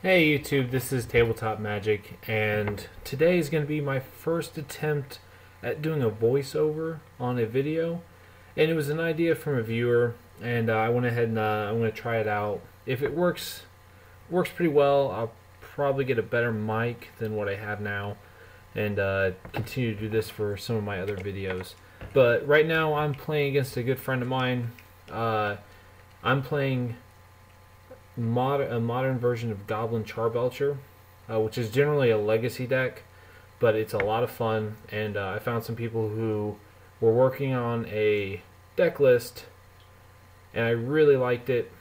Hey YouTube, this is Tabletop Magic, and today is going to be my first attempt at doing a voiceover on a video. And it was an idea from a viewer, and I went ahead and I'm going to try it out. If it works pretty well, I'll probably get a better mic than what I have now, and continue to do this for some of my other videos. But right now I'm playing against a good friend of mine. I'm playing a modern version of Goblin Charbelcher, which is generally a legacy deck, but it's a lot of fun, and I found some people who were working on a deck list, and I really liked it,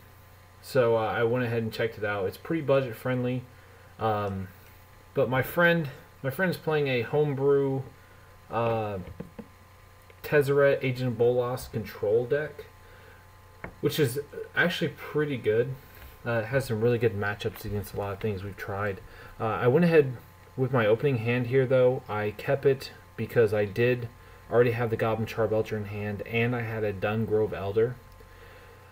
so I went ahead and checked it out. It's pretty budget friendly, but my friend's playing a homebrew Tezzeret Agent of Bolas control deck, which is actually pretty good. It has some really good matchups against a lot of things we've tried. I went ahead with my opening hand here, though. I kept it because I did already have the Goblin Charbelcher in hand, and I had a Dungrove Elder.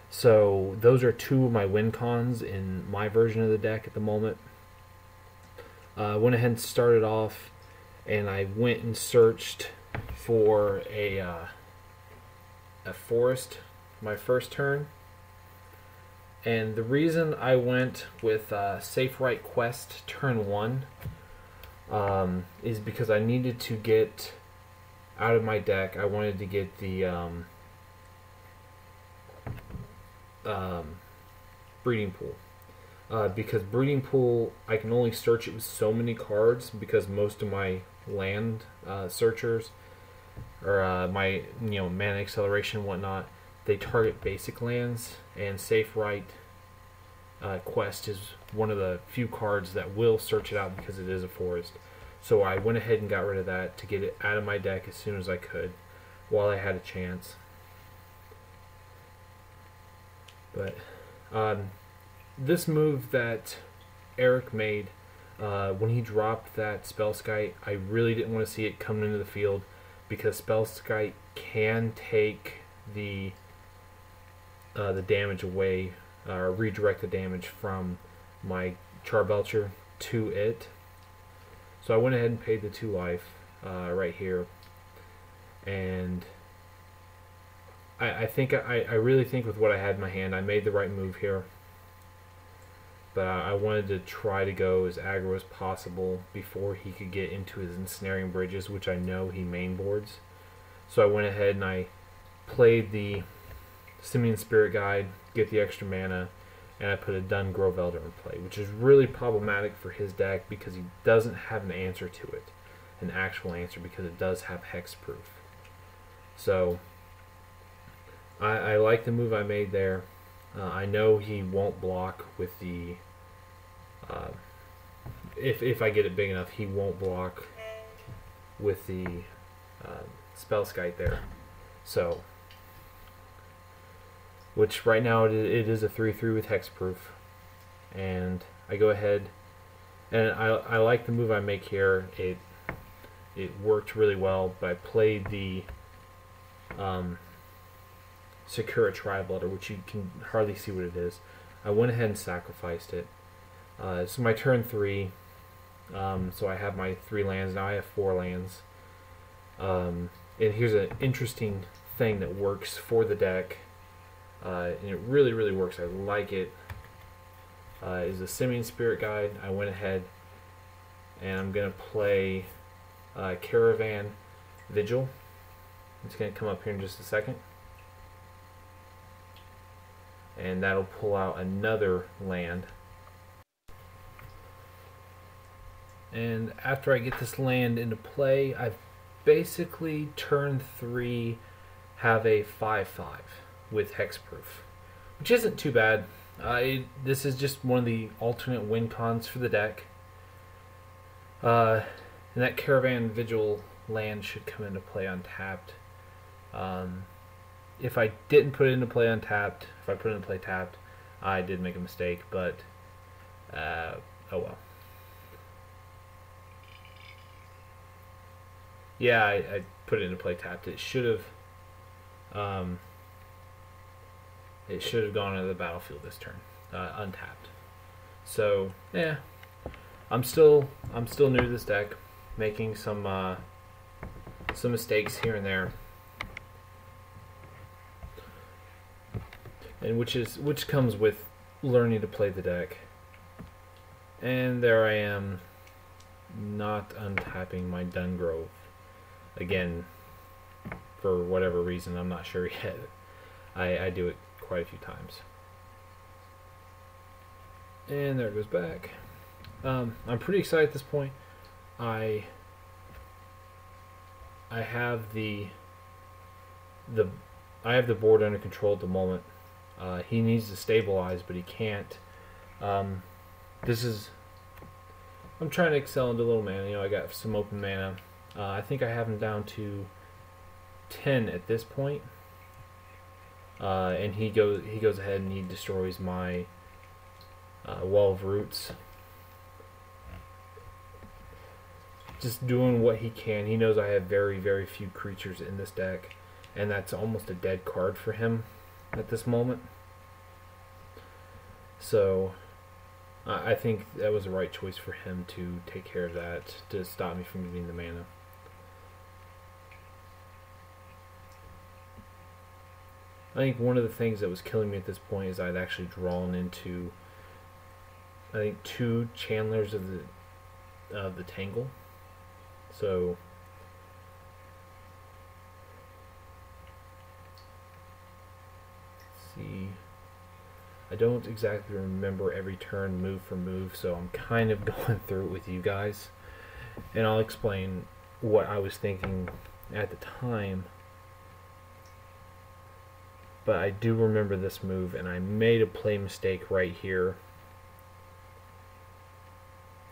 So those are two of my win cons in my version of the deck at the moment. I went ahead and started off, and I went and searched for a forest my first turn. And the reason I went with Safe Right Quest turn 1 is because I needed to get out of my deck. I wanted to get the Breeding Pool. Because Breeding Pool, I can only search it with so many cards, because most of my land searchers, or my mana acceleration and whatnot, they target basic lands, and Safe Right Quest is one of the few cards that will search it out because it is a forest. So I went ahead and got rid of that to get it out of my deck as soon as I could, while I had a chance. But this move that Eric made when he dropped that Spellskite, I really didn't want to see it coming into the field, because Spellskite can take the damage away, or redirect the damage from my Charbelcher to it. So I went ahead and paid the 2 life right here, and I think I really think with what I had in my hand, I made the right move here. But I wanted to try to go as aggro as possible before he could get into his ensnaring bridges, which I know he mainboards. So I went ahead and I played the Simian Spirit Guide, get the extra mana, and I put a Dungrove Elder in play, which is really problematic for his deck because he doesn't have an answer to it, an actual answer, because it does have hexproof. So I like the move I made there. I know he won't block with the if I get it big enough, he won't block with the Spellskite there. So, which right now it is a 3/3 with hexproof, and I go ahead and I like the move I make here. It worked really well, but I played the Sakura Tri-Bloodder, which you can hardly see what it is. I went ahead and sacrificed it. So my turn 3, so I have my 3 lands. Now I have 4 lands. And here's an interesting thing that works for the deck, and it really works. I like it. Is the Simian Spirit Guide. I went ahead and I'm going to play Caravan Vigil. It's going to come up here in just a second, and that'll pull out another land. And after I get this land into play, I've basically turn 3 have a 5/5 with hexproof, which isn't too bad. This is just one of the alternate win cons for the deck. And that Caravan Vigil land should come into play untapped. If I didn't put it into play untapped, if I put it into play tapped, I did make a mistake, but oh well. Yeah, I put it into play tapped. It should have gone into the battlefield this turn, untapped. So yeah, I'm still new to this deck, making some mistakes here and there, and which comes with learning to play the deck. And there I am, not untapping my Dungrove again for whatever reason. I'm not sure yet. I do it quite a few times. And there it goes back. I'm pretty excited at this point. I have the board under control at the moment. He needs to stabilize, but he can't. I'm trying to excel into little mana. You know, I got some open mana. I think I have him down to 10 at this point. And he goes ahead and he destroys my Wall of Roots. Just doing what he can. He knows I have very, very few creatures in this deck, and that's almost a dead card for him at this moment. So I think that was the right choice for him to take care of that, to stop me from getting the mana. I think one of the things that was killing me at this point is I'd actually drawn into, I think, 2 channelers of the Tangle. So let's see. I don't exactly remember every turn move for move, so I'm kind of going through it with you guys, and I'll explain what I was thinking at the time. But I do remember this move, and I made a play mistake right here.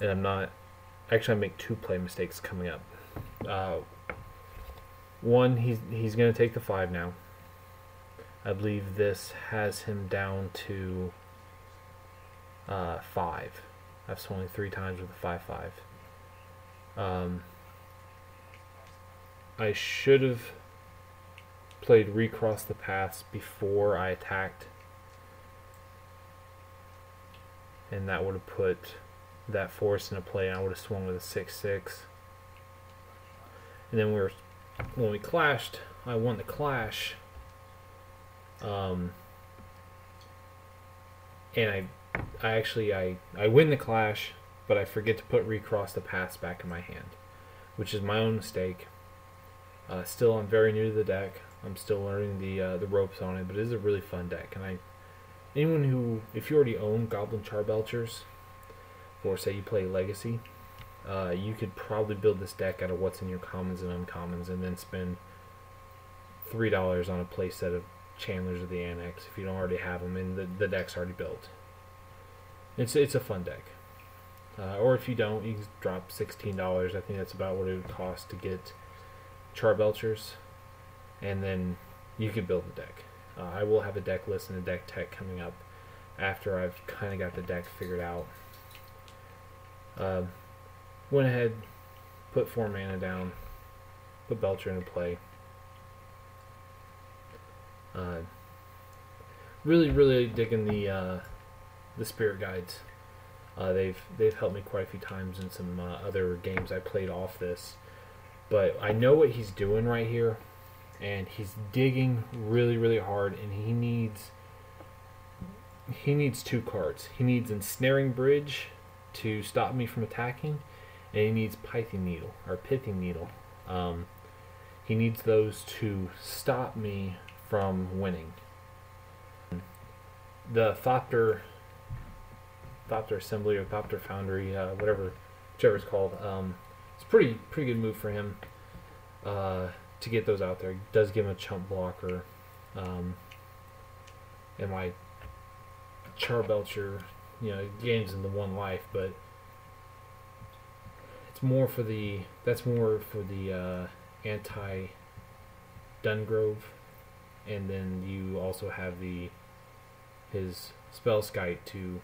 And I'm not... Actually, I make 2 play mistakes coming up. One, he's going to take the 5 now. I believe this has him down to 5. I've swung 3 times with a 5/5. I should have played Recross the Paths before I attacked, and that would have put that force into play, and I would have swung with a 6/6. And then when we clashed, I won the clash. And I win the clash, but I forget to put Recross the Paths back in my hand, which is my own mistake. Still, I'm very new to the deck. I'm still learning the ropes on it, but it is a really fun deck. And if you already own Goblin Charbelchers, or say you play Legacy, you could probably build this deck out of what's in your commons and uncommons, and then spend $3 on a playset of Channelers of the Annex if you don't already have them, and the deck's already built. It's a fun deck. Or if you don't, you can drop $16. I think that's about what it would cost to get Charbelchers, and then you could build the deck. I will have a deck list and a deck tech coming up after I've kind of got the deck figured out. Went ahead, put 4 mana down, put Belcher into play. Really digging the Spirit Guides. They've helped me quite a few times in some other games I played off this. But I know what he's doing right here, and he's digging really hard, and he needs 2 cards. He needs Ensnaring Bridge to stop me from attacking, and he needs Pithing Needle. He needs those to stop me from winning. The Thopter Assembly or Thopter Foundry, whichever it's called, it's a pretty good move for him to get those out there. It does give him a chump blocker, and my Charbelcher, gains in the 1 life, but it's more for the anti Dungrove, and then you also have his Spellskite to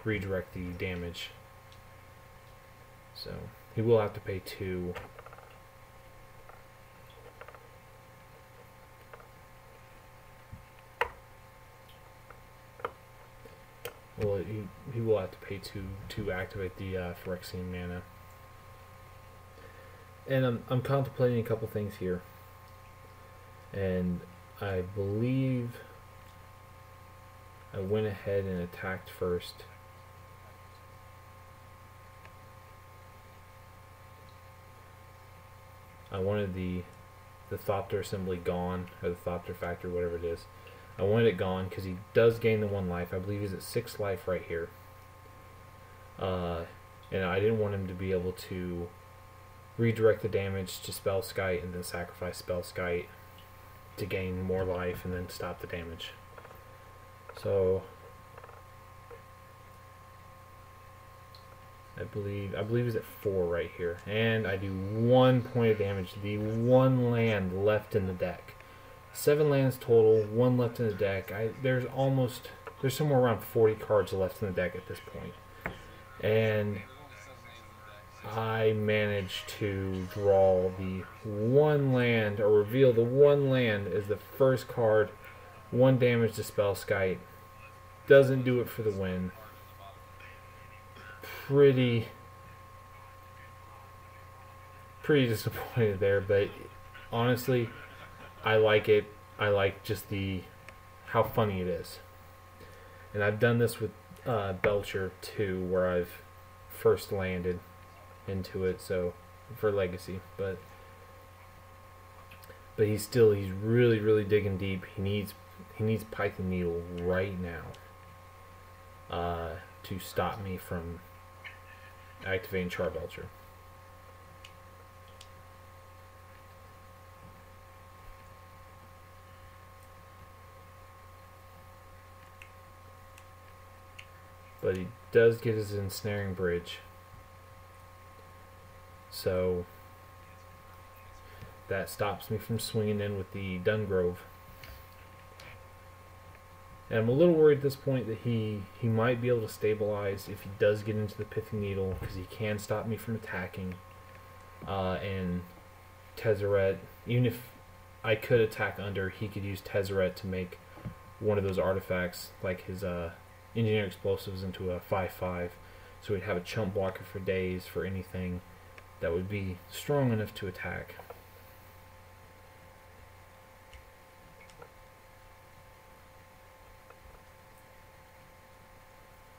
redirect the damage. So he will have to pay 2. well, he will have to pay to activate the Phyrexian mana. And I'm contemplating a couple things here, and I believe I went ahead and attacked first. I wanted the Thopter assembly gone, or the Thopter factory, whatever it is. I wanted it gone because he does gain the 1 life. I believe he's at 6 life right here. And I didn't want him to be able to redirect the damage to Spellskite and then sacrifice Spellskite to gain more life and then stop the damage. So I believe he's at 4 right here, and I do 1 point of damage to the 1 land left in the deck. 7 lands total, 1 left in the deck. There's somewhere around 40 cards left in the deck at this point, and I managed to draw the 1 land, or reveal the 1 land as the first card. 1 damage to Spellskite. Doesn't do it for the win. Pretty disappointed there, but honestly, I like it. I like just how funny it is. And I've done this with Belcher too, where I've first landed into it, so for Legacy, but he's really digging deep. He needs Python Needle right now to stop me from activating Char Belcher. But he does get his Ensnaring Bridge, so that stops me from swinging in with the Dungrove. And I'm a little worried at this point that he might be able to stabilize if he does get into the Pithy Needle, because he can stop me from attacking. And Tezzeret, even if I could attack under, he could use Tezzeret to make one of those artifacts, like his Engineer Explosives, into a 5/5. So we'd have a chump blocker for days for anything that would be strong enough to attack.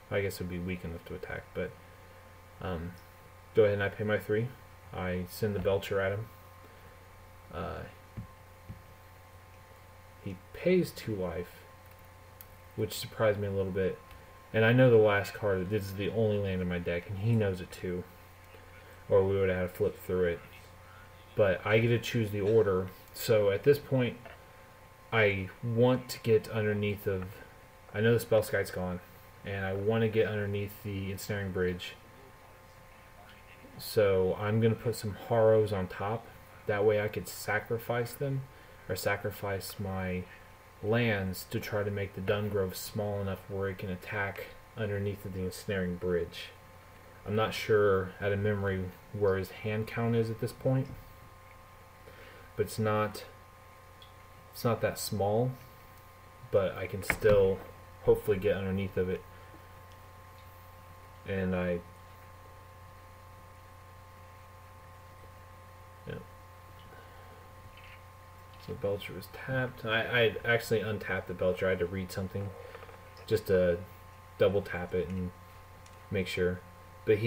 I guess it would be weak enough to attack, but go ahead and I pay my 3. I send the Belcher at him. He pays 2 life, which surprised me a little bit. And I know the last card, this is the only land in my deck, and he knows it too, or we would have flipped through it. But I get to choose the order, so at this point I want to get underneath of, I know the Spellskite's gone, and I want to get underneath the Ensnaring Bridge. So I'm going to put some Harrows on top. That way I could sacrifice them, or sacrifice my lands to try to make the Dungrove small enough where it can attack underneath of the Ensnaring Bridge. I'm not sure out of memory where his hand count is at this point, but it's not that small, but I can still hopefully get underneath of it. And so Belcher was tapped. I actually untapped the Belcher. I had to read something just to double tap it and make sure. But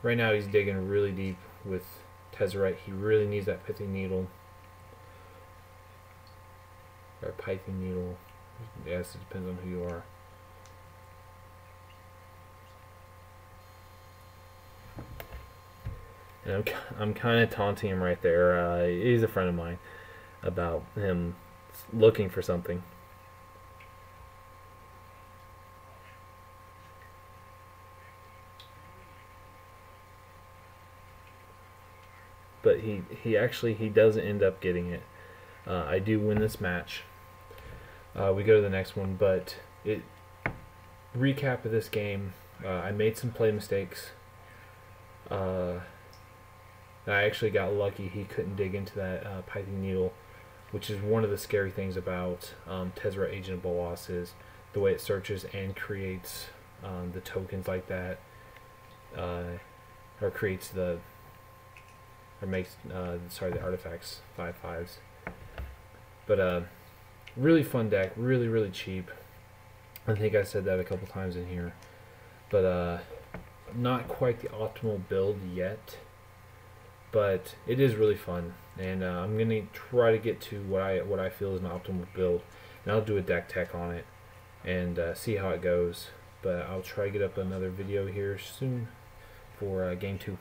right now he's digging really deep with Tezzeret. He really needs that Pithy Needle, or Python Needle. Yes, it depends on who you are. And I'm kind of taunting him right there. He's a friend of mine, about him looking for something. But he doesn't end up getting it. I do win this match. We go to the next one, but recap of this game. I made some play mistakes. I actually got lucky he couldn't dig into that Python Needle, which is one of the scary things about Tezzeret Agent of Bolas, is the way it searches and creates the tokens like that, or creates the, or makes the artifacts 5/5s. But really fun deck, really cheap. I think I said that a couple times in here, but not quite the optimal build yet. But it is really fun, and I'm gonna try to get to what I feel is an optimal build, and I'll do a deck tech on it and see how it goes. But I'll try to get up another video here soon for game 2.